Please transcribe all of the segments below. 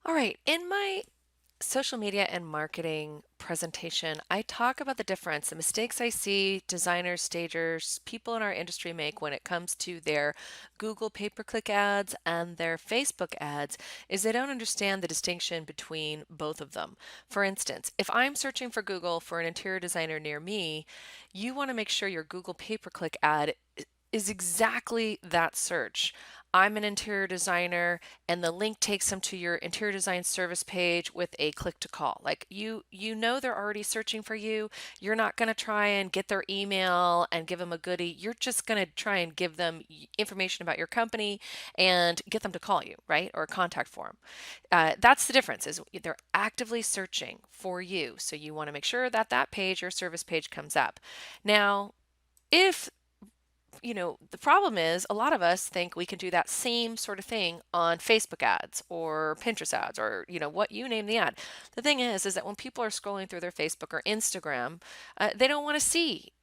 All right, in my social media and marketing presentation, I talk about the difference, the mistakes I see designers, stagers, people in our industry make when it comes to their Google pay-per-click ads and their Facebook ads, is they don't understand the distinction between both of them. For instance, if I'm searching for Google for an interior designer near me, you want to make sure your Google pay-per-click ad is exactly that search. I'm an interior designer and the link takes them to your interior design service page with a click to call. Like you know they're already searching for you. You're not going to try and get their email and give them a goodie. You're just going to try and give them information about your company and get them to call you, right? Or a contact form. That's the difference is they're actively searching for you. So you want to make sure that that page, your service page comes up. Now, if the problem is a lot of us think we can do that same sort of thing on Facebook ads or Pinterest ads or, what you name the ad. The thing is that when people are scrolling through their Facebook or Instagram, they don't want to see,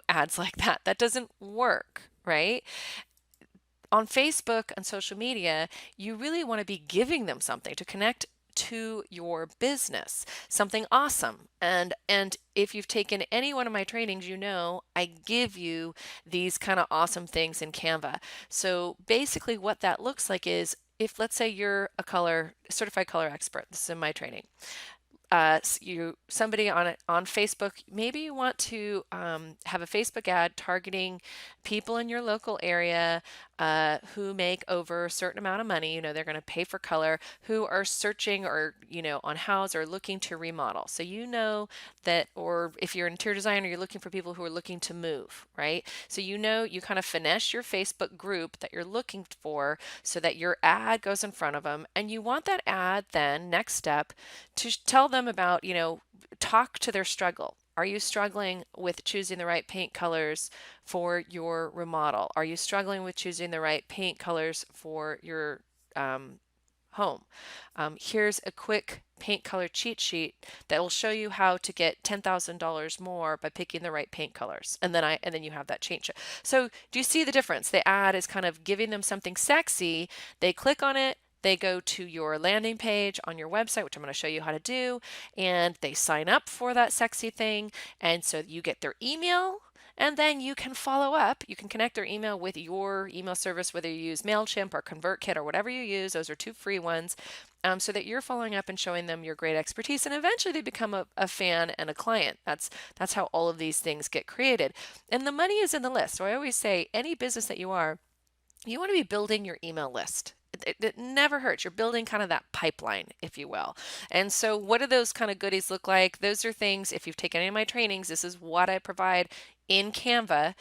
ads like that. That doesn't work, right? On Facebook and social media, you really want to be giving them something to connect to your business, something awesome. And if you've taken any one of my trainings, I give you these kind of awesome things in Canva. So basically what that looks like is if let's say you're a certified color expert, this is in my training, somebody on Facebook, maybe you want to have a Facebook ad targeting people in your local area who make over a certain amount of money. They're going to pay for color, who are searching or on house or looking to remodel. So that, or if you're an interior designer, you're looking for people who are looking to move, right? So you kind of finesse your Facebook group that you're looking for so that your ad goes in front of them, and you want that ad then next step to tell them about, talk to their struggle. Are you struggling with choosing the right paint colors for your remodel? Are you struggling with choosing the right paint colors for your um, home? Here's a quick paint color cheat sheet that will show you how to get $10,000 more by picking the right paint colors. And then you have that change. So do you see the difference? The ad is kind of giving them something sexy. They click on it. They go to your landing page on your website, which I'm going to show you how to do, and they sign up for that sexy thing. And so you get their email, and then you can follow up. You can connect their email with your email service, whether you use MailChimp or ConvertKit or whatever you use. Those are two free ones, so that you're following up and showing them your great expertise. And eventually they become a fan and a client. That's how all of these things get created. And the money is in the list. So I always say any business that you want to be building your email list. It never hurts. You're building kind of that pipeline, if you will. And so, what do those kind of goodies look like? Those are things, if you've taken any of my trainings, this is what I provide in Canva.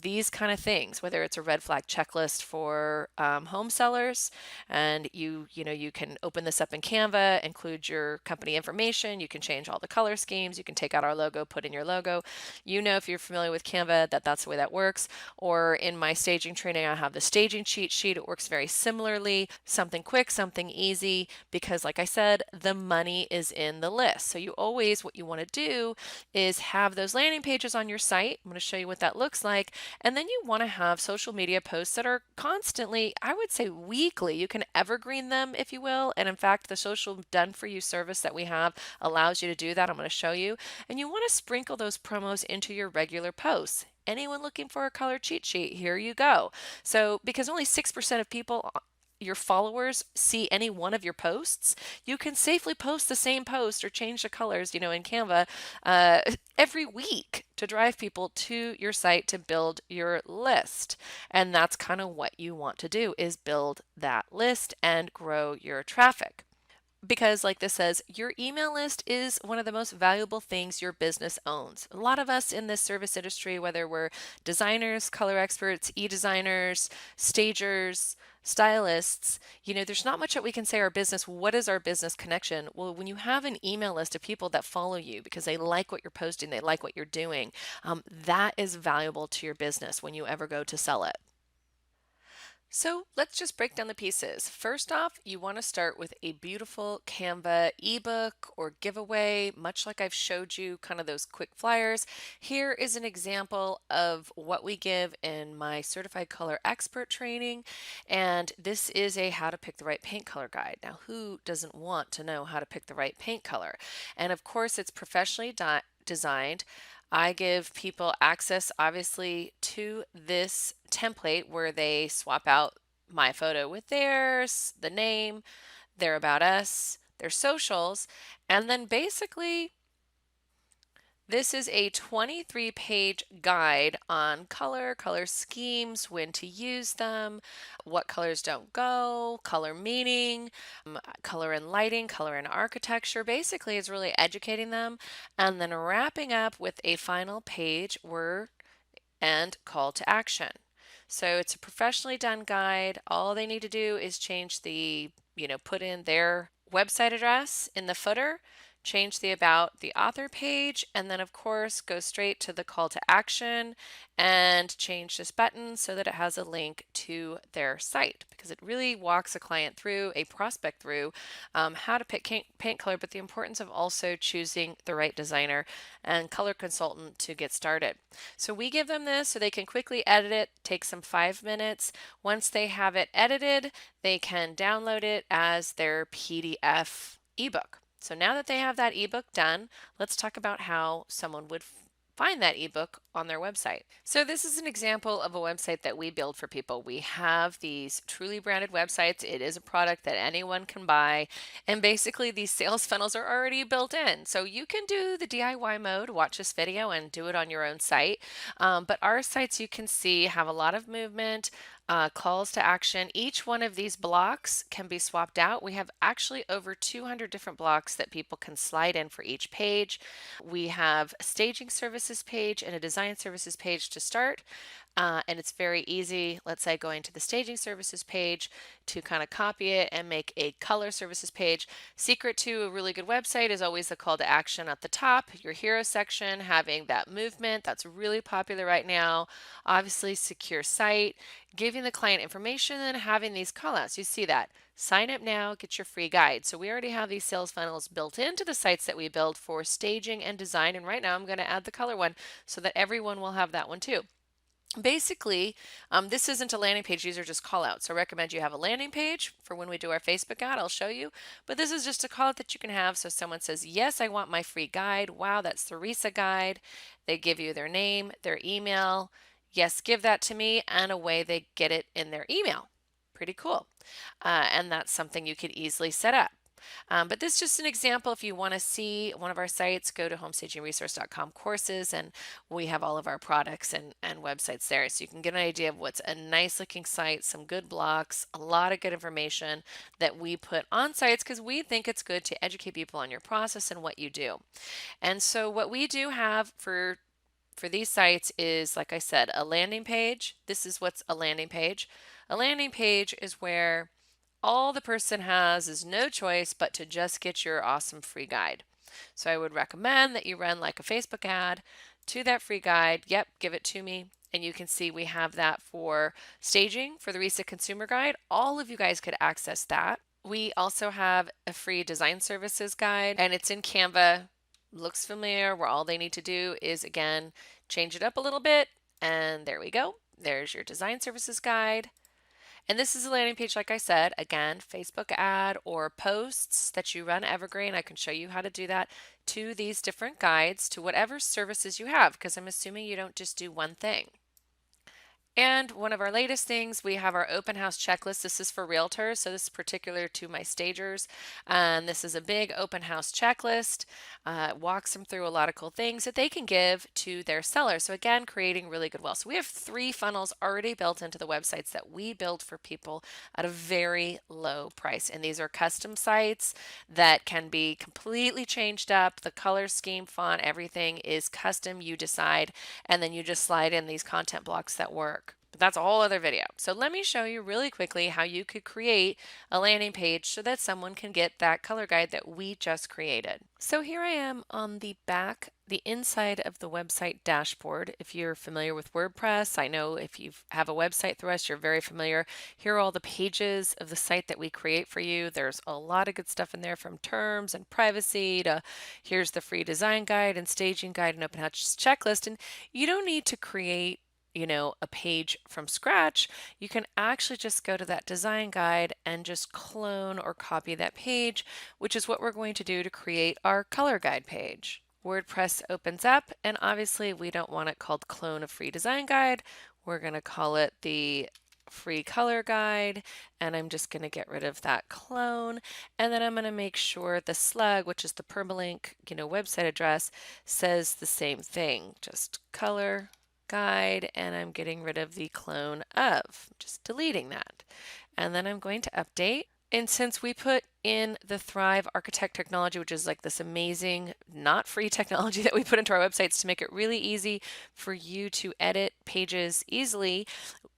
These kind of things, whether it's a red flag checklist for home sellers, and you can open this up in Canva, include your company information, you can change all the color schemes, you can take out our logo, put in your logo. If you're familiar with Canva, that's the way that works. Or in my staging training, I have the staging cheat sheet. It works very similarly, something quick, something easy, because like I said, the money is in the list. So what you want to do is have those landing pages on your site. I'm going to show you what that looks like. And then you want to have social media posts that are constantly, I would say weekly. You can evergreen them, if you will. And in fact, the social done for you service that we have allows you to do that. I'm going to show you. And you want to sprinkle those promos into your regular posts. Anyone looking for a color cheat sheet? Here you go. So, because only 6% of people, your followers, see any one of your posts, you can safely post the same post or change the colors, in Canva every week to drive people to your site to build your list. And that's kind of what you want to do is build that list and grow your traffic. Because, like this says, your email list is one of the most valuable things your business owns. A lot of us in this service industry, whether we're designers, color experts, e-designers, stagers, stylists, there's not much that we can say our business. What is our business connection? Well, when you have an email list of people that follow you because they like what you're posting, they like what you're doing, that is valuable to your business when you ever go to sell it. So let's just break down the pieces. First off, you want to start with a beautiful Canva ebook or giveaway, much like I've showed you kind of those quick flyers. Here is an example of what we give in my Certified Color Expert training. And this is a how to pick the right paint color guide. Now, who doesn't want to know how to pick the right paint color? And of course, it's professionally designed. I give people access, obviously, to this template where they swap out my photo with theirs, the name, their about us, their socials, and then basically this is a 23-page guide on color schemes, when to use them, what colors don't go, color meaning, color and lighting, color and architecture. Basically, it's really educating them and then wrapping up with a final page word and call to action. So it's a professionally done guide. All they need to do is change the, put in their website address in the footer, change the about the author page, and then of course go straight to the call to action and change this button so that it has a link to their site, because it really walks a client through, a prospect through, how to pick paint color, but the importance of also choosing the right designer and color consultant to get started. So we give them this so they can quickly edit it, takes them 5 minutes. Once they have it edited, they can download it as their PDF ebook. So now that they have that ebook done, let's talk about how someone would find that ebook on their website. So this is an example of a website that we build for people. We have these truly branded websites. It is a product that anyone can buy, and basically these sales funnels are already built in. So you can do the DIY mode, watch this video and do it on your own site. But our sites, you can see, have a lot of movement, calls to action. Each one of these blocks can be swapped out. We have actually over 200 different blocks that people can slide in for each page. We have a staging services page and a design services page to start. And it's very easy, let's say going to the staging services page, to kind of copy it and make a color services page. Secret to a really good website is always the call to action at the top, your hero section, having that movement. That's really popular right now. Obviously, secure site, giving the client information and having these callouts. You see that. Sign up now, get your free guide. So we already have these sales funnels built into the sites that we build for staging and design. And right now I'm going to add the color one so that everyone will have that one too. Basically, this isn't a landing page. These are just call outs. So I recommend you have a landing page for when we do our Facebook ad. I'll show you. But this is just a call out that you can have. So someone says, yes, I want my free guide. Wow, that's Theresa guide. They give you their name, their email. Yes, give that to me. And away they get it in their email. Pretty cool. And that's something you could easily set up. But this is just an example. If you want to see one of our sites, go to homestagingresource.com courses, and we have all of our products and websites there. So you can get an idea of what's a nice looking site, some good blocks, a lot of good information that we put on sites because we think it's good to educate people on your process and what you do. And so what we do have for these sites is, like I said, a landing page. This is what's a landing page. A landing page is where all the person has is no choice but to just get your awesome free guide. So I would recommend that you run like a Facebook ad to that free guide. Yep, give it to me. And you can see we have that for staging for the Recent Consumer Guide. All of you guys could access that. We also have a free design services guide, and it's in Canva. Looks familiar, where all they need to do is, again, change it up a little bit. And there we go. There's your design services guide. And this is a landing page, like I said, again, Facebook ad or posts that you run evergreen. I can show you how to do that to these different guides to whatever services you have, because I'm assuming you don't just do one thing. And one of our latest things, we have our open house checklist. This is for realtors, so this is particular to my stagers. And this is a big open house checklist. Walks them through a lot of cool things that they can give to their seller. So again, creating really good wealth. So we have 3 funnels already built into the websites that we build for people at a very low price. And these are custom sites that can be completely changed up. The color scheme, font, everything is custom. You decide, and then you just slide in these content blocks that work. But that's a whole other video. So let me show you really quickly how you could create a landing page so that someone can get that color guide that we just created. So here I am on the back, the inside of the website dashboard. If you're familiar with WordPress, I know if you have a website through us, you're very familiar. Here are all the pages of the site that we create for you. There's a lot of good stuff in there, from terms and privacy to here's the free design guide and staging guide and open house checklist. And you don't need to create a page from scratch. You can actually just go to that design guide and just clone or copy that page, which is what we're going to do to create our color guide page. WordPress opens up, and obviously we don't want it called clone a free design guide. We're going to call it the free color guide, and I'm just going to get rid of that clone, and then I'm going to make sure the slug, which is the permalink website address, says the same thing, just color guide, and I'm getting rid of the clone of, just deleting that. And then I'm going to update. And since we put in the Thrive Architect technology, which is like this amazing, not free technology that we put into our websites to make it really easy for you to edit pages easily,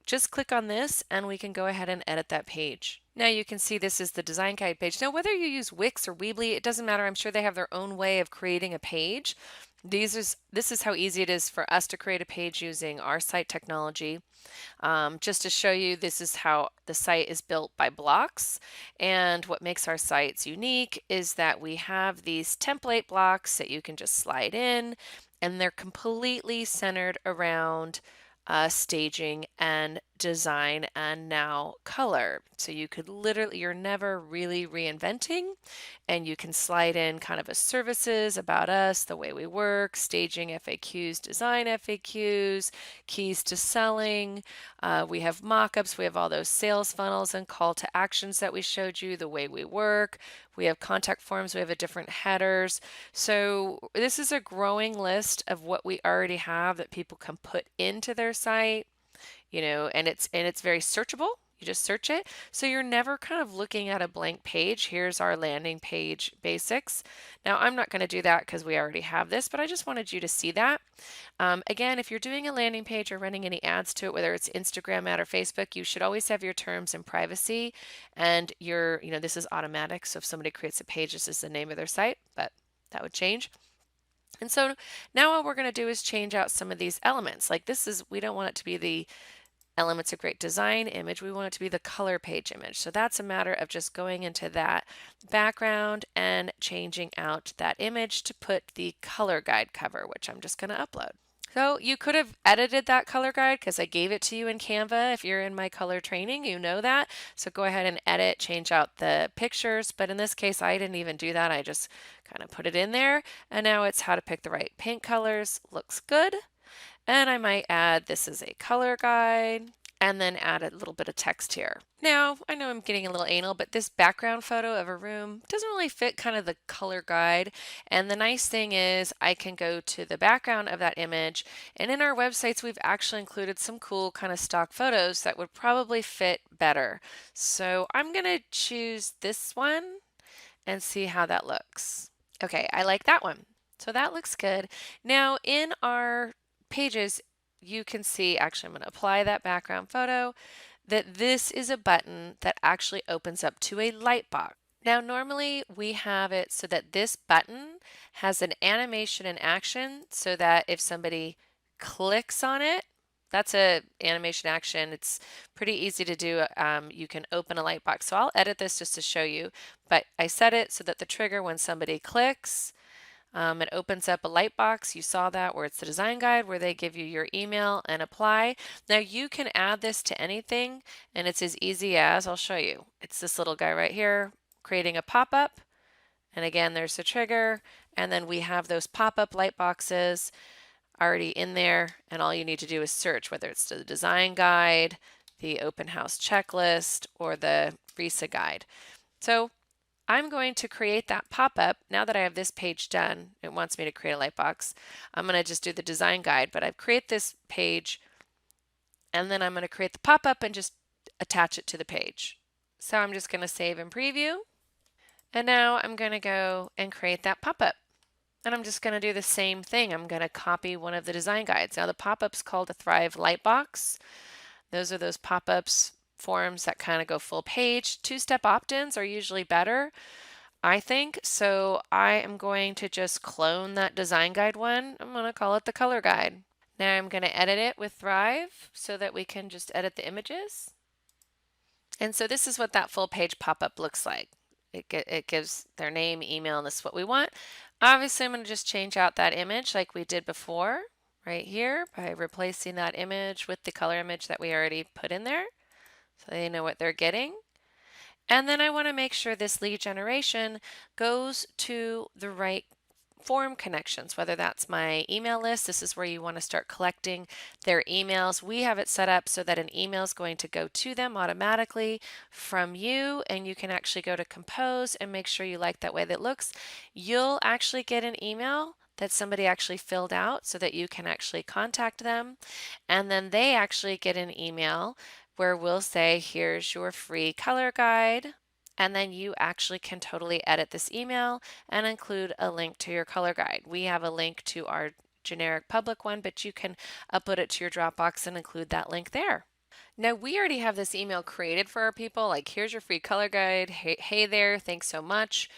just click on this and we can go ahead and edit that page. Now you can see this is the design guide page. Now whether you use Wix or Weebly, it doesn't matter. I'm sure they have their own way of creating a page. This is how easy it is for us to create a page using our site technology. Just to show you, this is how the site is built by blocks. And what makes our sites unique is that we have these template blocks that you can just slide in, and they're completely centered around staging and design and now color. So you could literally, you're never really reinventing, and you can slide in kind of a services about us, the way we work, staging FAQs, design FAQs, keys to selling. We have mock-ups, we have all those sales funnels and call to actions that we showed you, the way we work. We have contact forms, we have a different headers. So this is a growing list of what we already have that people can put into their site, and it's very searchable. You just search it. So you're never kind of looking at a blank page. Here's our landing page basics. Now I'm not going to do that because we already have this, but I just wanted you to see that. Again, if you're doing a landing page or running any ads to it, whether it's Instagram ad or Facebook, you should always have your terms and privacy, and this is automatic. So if somebody creates a page, this is the name of their site, but that would change. And so now all we're going to do is change out some of these elements. Like we don't want it to be the elements of great design image, we want it to be the color page image. So that's a matter of just going into that background and changing out that image to put the color guide cover, which I'm just going to upload. So you could have edited that color guide because I gave it to you in Canva. If you're in my color training, you know that. So go ahead and edit, change out the pictures. But in this case, I didn't even do that. I just kind of put it in there. And now it's how to pick the right paint colors. Looks good. And I might add, this is a color guide, and then add a little bit of text here. Now, I know I'm getting a little anal, but this background photo of a room doesn't really fit kind of the color guide. And the nice thing is I can go to the background of that image, and in our websites, we've actually included some cool kind of stock photos that would probably fit better. So I'm gonna choose this one and see how that looks. Okay, I like that one. So that looks good. Now in our pages, you can see, actually I'm going to apply that background photo, that this is a button that actually opens up to a light box. Now normally we have it so that this button has an animation in action so that if somebody clicks on it, that's a animation action. It's pretty easy to do. You can open a light box. So I'll edit this just to show you, but I set it so that the trigger when somebody clicks, it opens up a light box. You saw that where it's the design guide where they give you your email and apply. Now you can add this to anything and it's as easy as, I'll show you. It's this little guy right here creating a pop-up, and again there's the trigger, and then we have those pop-up light boxes already in there, and all you need to do is search, whether it's the design guide, the open house checklist, or the RISA guide. So I'm going to create that pop-up. Now that I have this page done, it wants me to create a light box. I'm going to just do the design guide, but I've created this page, and then I'm going to create the pop-up and just attach it to the page. So I'm just going to save and preview, and now I'm going to go and create that pop-up. And I'm just going to do the same thing. I'm going to copy one of the design guides. Now the pop-up's called a Thrive Lightbox. Those are those pop-ups forms that kind of go full page. Two-step opt-ins are usually better, I think. So I am going to just clone that design guide one. I'm going to call it the color guide. Now I'm going to edit it with Thrive so that we can just edit the images. And so this is what that full page pop-up looks like. It gives their name, email, and this is what we want. Obviously, I'm going to just change out that image like we did before right here by replacing that image with the color image that we already put in there so they know what they're getting. And then I want to make sure this lead generation goes to the right form connections, whether that's my email list. This is where you want to start collecting their emails. We have it set up so that an email is going to go to them automatically from you, and you can actually go to compose and make sure you like that way that it looks. You'll actually get an email that somebody actually filled out so that you can actually contact them, and then they actually get an email where we'll say, here's your free color guide. And then you actually can totally edit this email and include a link to your color guide. We have a link to our generic public one, but you can upload it to your Dropbox and include that link there. Now, we already have this email created for our people, like here's your free color guide. Hey there, thanks so much.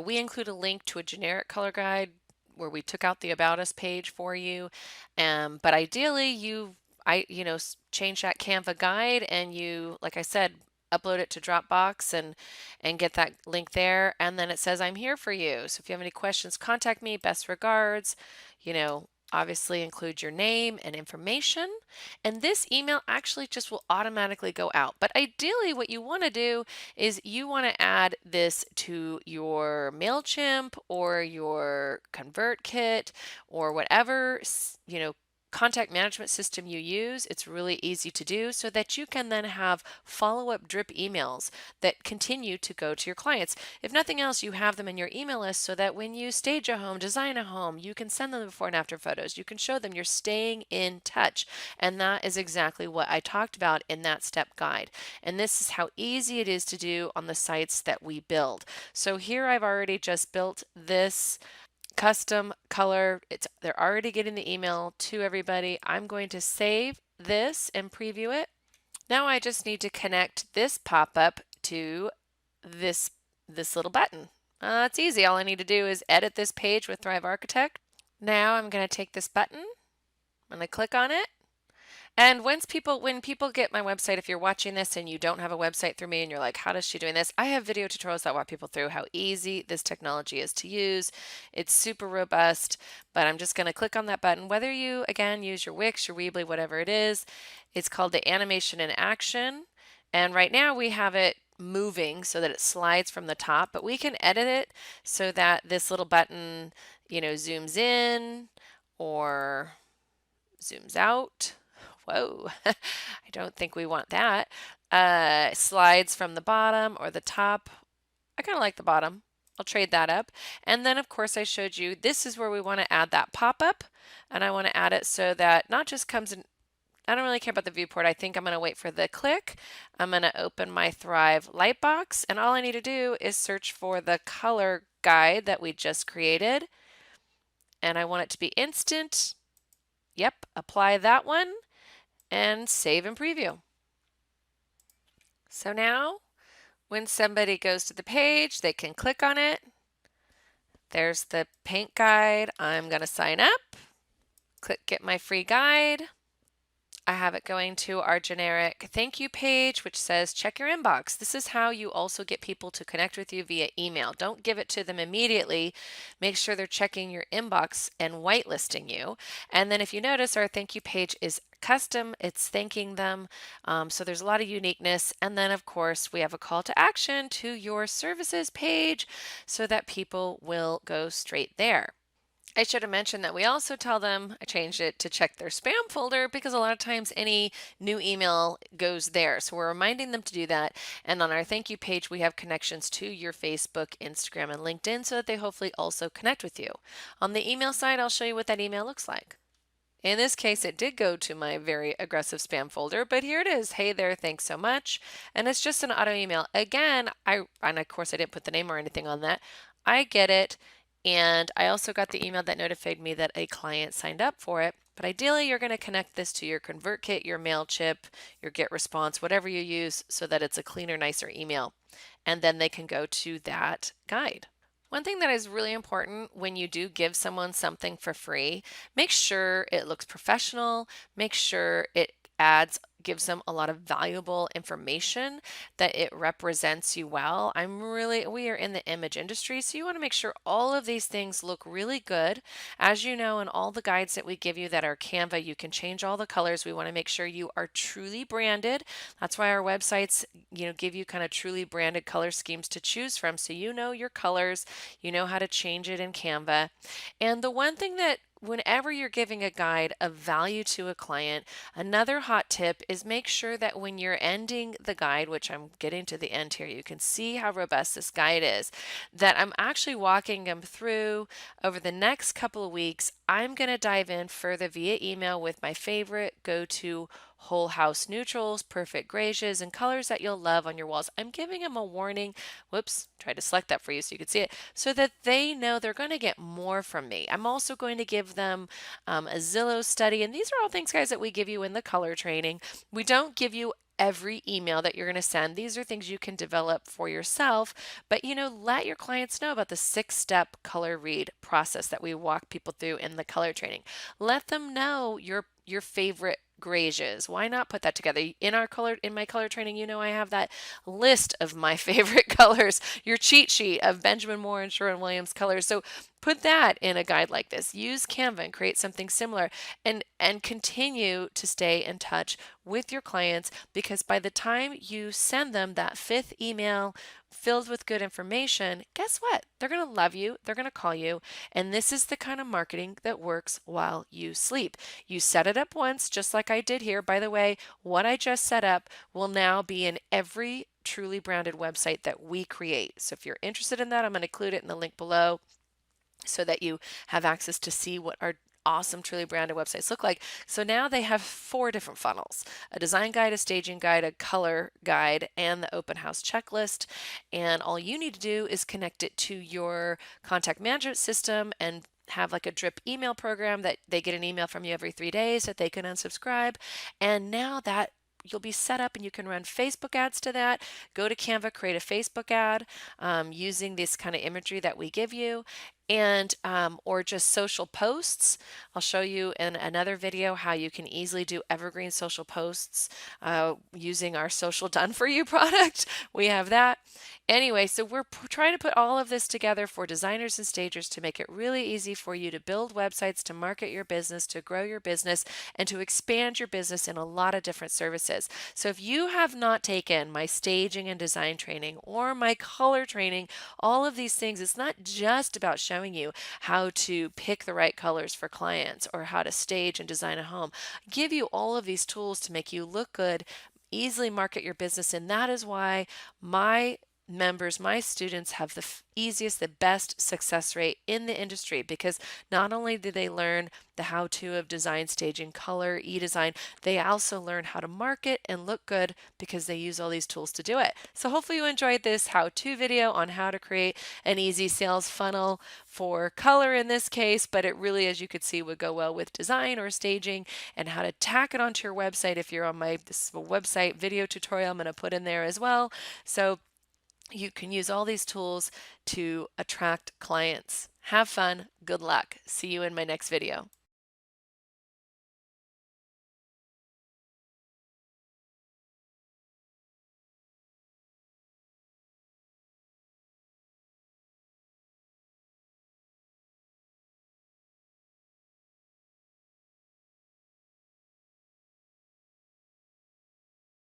We include a link to a generic color guide where we took out the About Us page for you. But ideally, change that Canva guide and you, like I said, upload it to Dropbox and get that link there. And then it says, I'm here for you. So if you have any questions, contact me. Best regards. Obviously include your name and information. And this email actually just will automatically go out. But ideally, what you want to do is you want to add this to your MailChimp or your ConvertKit or whatever, contact management system you use. It's really easy to do so that you can then have follow-up drip emails that continue to go to your clients. If nothing else, you have them in your email list so that when you stage a home, design a home, you can send them the before and after photos. You can show them you're staying in touch. And that is exactly what I talked about in that step guide. And this is how easy it is to do on the sites that we build. So here I've already just built this custom color. They're already getting the email to everybody. I'm going to save this and preview it. Now I just need to connect this pop-up to this little button. It's easy. All I need to do is edit this page with Thrive Architect. Now I'm going to take this button. I'm going to click on it. And when people get my website, if you're watching this and you don't have a website through me and you're like, how does she doing this? I have video tutorials that walk people through how easy this technology is to use. It's super robust, but I'm just going to click on that button. Whether you, again, use your Wix, your Weebly, whatever it is, it's called the animation in action. And right now we have it moving so that it slides from the top, but we can edit it so that this little button, zooms in or zooms out. Whoa, I don't think we want that. Slides from the bottom or the top. I kind of like the bottom. I'll trade that up. And then, of course, I showed you this is where we want to add that pop-up. And I want to add it so that not just comes in. I don't really care about the viewport. I think I'm going to wait for the click. I'm going to open my Thrive Lightbox. And all I need to do is search for the color guide that we just created. And I want it to be instant. Yep, apply that one. And save and preview. So now when somebody goes to the page, they can click on it. There's the paint guide. I'm going to sign up. Click get my free guide. I have it going to our generic thank you page, which says check your inbox. This is how you also get people to connect with you via email. Don't give it to them immediately. Make sure they're checking your inbox and whitelisting you. And then if you notice, our thank you page is custom. It's thanking them. So there's a lot of uniqueness. And then, of course, we have a call to action to your services page so that people will go straight there. I should have mentioned that we also tell them, I changed it to check their spam folder because a lot of times any new email goes there. So we're reminding them to do that. And on our thank you page, we have connections to your Facebook, Instagram, and LinkedIn so that they hopefully also connect with you. On the email side, I'll show you what that email looks like. In this case, it did go to my very aggressive spam folder, but here it is. Hey there, thanks so much. And it's just an auto email. Again, and of course I didn't put the name or anything on that. I get it. And I also got the email that notified me that a client signed up for it, But ideally, you're going to connect this to your ConvertKit, your MailChimp, your GetResponse, whatever you use, so that it's a cleaner, nicer email. And then they can go to that guide. One thing that is really important when you do give someone something for free, make sure it looks professional, make sure it gives them a lot of valuable information, that it represents you well. We are in the image industry, so you want to make sure all of these things look really good. As you know, in all the guides that we give you that are Canva, you can change all the colors. We want to make sure you are truly branded. That's why our websites, give you kind of truly branded color schemes to choose from, so you know your colors, you know how to change it in Canva. And the one thing that whenever you're giving a guide of value to a client, another hot tip is make sure that when you're ending the guide, which I'm getting to the end here, you can see how robust this guide is, that I'm actually walking them through over the next couple of weeks. I'm going to dive in further via email with my favorite go-to whole house neutrals, perfect grays, and colors that you'll love on your walls. I'm giving them a warning. Whoops, try to select that for you so you can see it, so that they know they're going to get more from me. I'm also going to give them a Zillow study, and these are all things, guys, that we give you in the color training. We don't give you every email that you're going to send. These are things you can develop for yourself, but let your clients know about the 6-step color read process that we walk people through in the color training. Let them know your favorite grays. Why not put that together? In my color training, I have that list of my favorite colors, your cheat sheet of Benjamin Moore and Sherwin-Williams colors. So put that in a guide like this. Use Canva and create something similar, and continue to stay in touch with your clients, because by the time you send them that 5th email filled with good information, guess what? They're going to love you. They're going to call you. And this is the kind of marketing that works while you sleep. You set it up once, just like I did here. By the way, what I just set up will now be in every truly branded website that we create. So if you're interested in that, I'm going to include it in the link below, so that you have access to see what our awesome truly branded websites look like. So now they have 4 different funnels: a design guide, a staging guide, a color guide, and the open house checklist. And all you need to do is connect it to your contact management system and have like a drip email program that they get an email from you every 3 days that they can unsubscribe. And now that you'll be set up, and you can run Facebook ads to that. Go to Canva, create a Facebook ad using this kind of imagery that we give you, and or just social posts. I'll show you in another video how you can easily do evergreen social posts using our Social Done For You product. We have that. Anyway, so we're trying to put all of this together for designers and stagers to make it really easy for you to build websites, to market your business, to grow your business, and to expand your business in a lot of different services. So if you have not taken my staging and design training or my color training, all of these things, it's not just about showing you how to pick the right colors for clients or how to stage and design a home. I give you all of these tools to make you look good, easily market your business, and that is why my members, my students, have the easiest, the best success rate in the industry, because not only do they learn the how-to of design, staging, color, e-design, they also learn how to market and look good because they use all these tools to do it. So hopefully you enjoyed this how-to video on how to create an easy sales funnel for color in this case, but it really, as you could see, would go well with design or staging, and how to tack it onto your website. If you're on this website video tutorial, I'm going to put in there as well. So you can use all these tools to attract clients. Have fun. Good luck. See you in my next video.